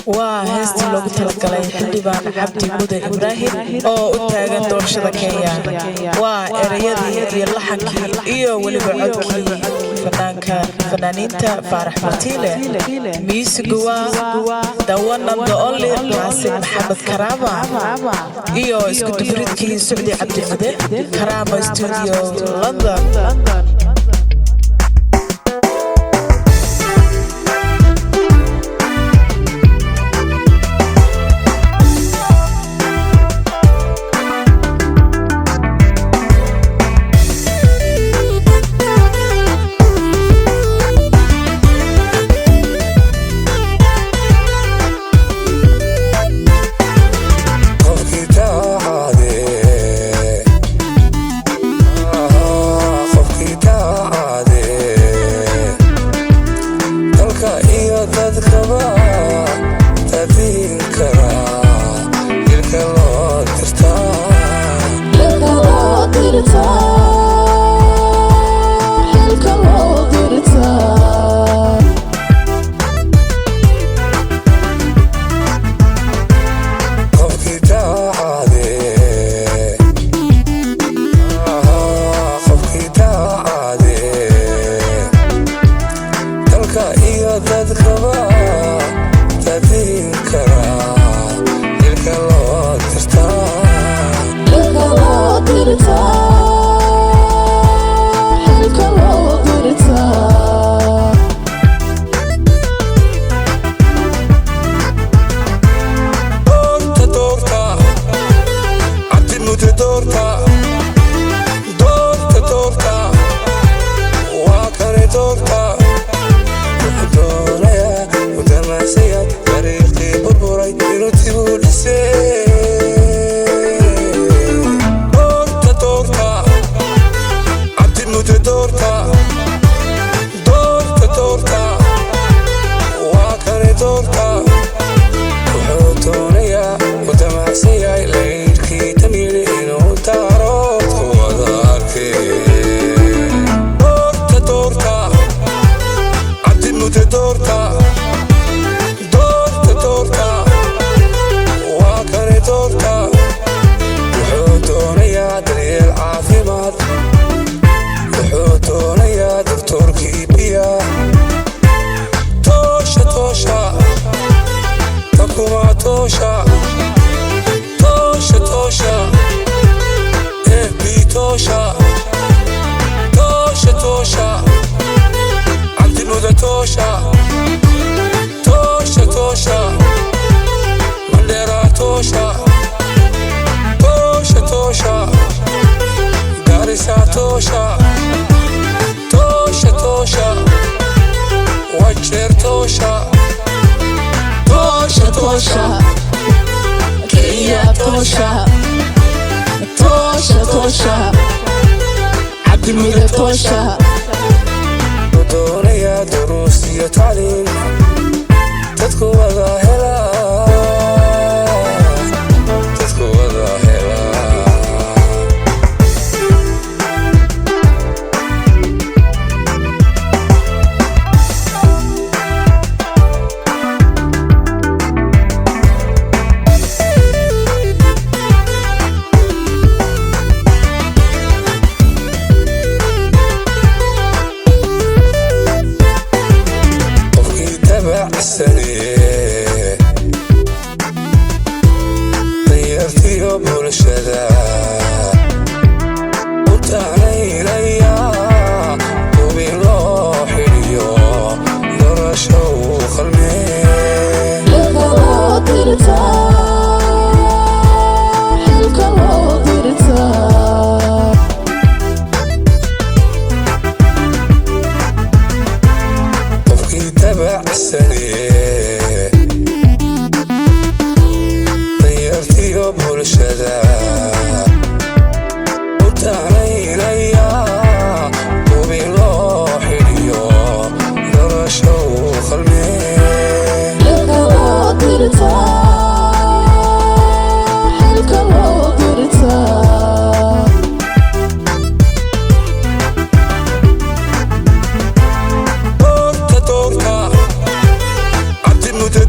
وهستي لوgu talagalay xildhibaan Cabdi Mude Ibrahim oo u taagan doorashada Kenya waa erayadii iyo laxankii iyo waliba codkii fanaaniinta Faarax Martile miisigu waa the one and the only Waasim Maxamed Karama iyo isku dubridkii Socdi Cabdi Mude Karama Studio London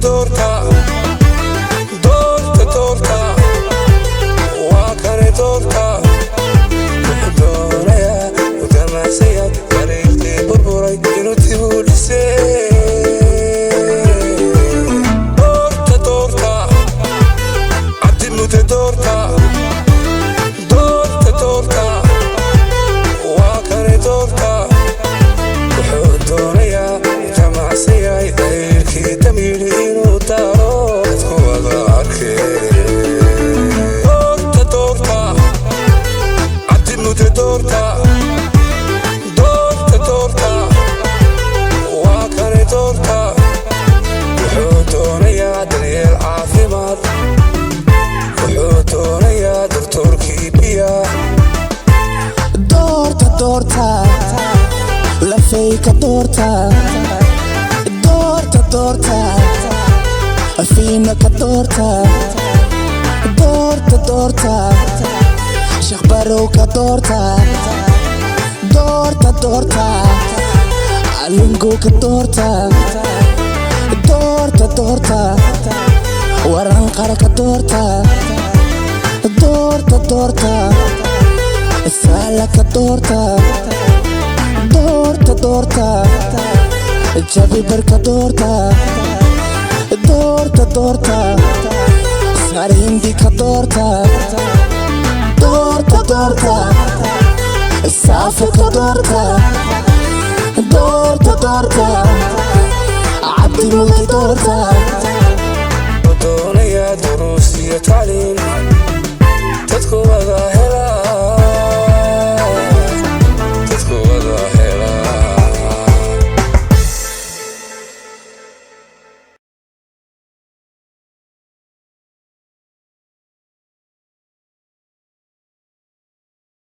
Dorta فينا كدورتا دورتا دورتا شيخ باروكا دورتا دورتا دورتا علنقو كدورتا دورتا دورتا ورنقرك دورتا دورتا دورتا سالك دورتا دورتا دورتا جابي بركة دورتا دورتا دورتا سارين دي كدورتا دورتا دورتا سافك دورتا دورتا دورتا عبدي موتي دورتا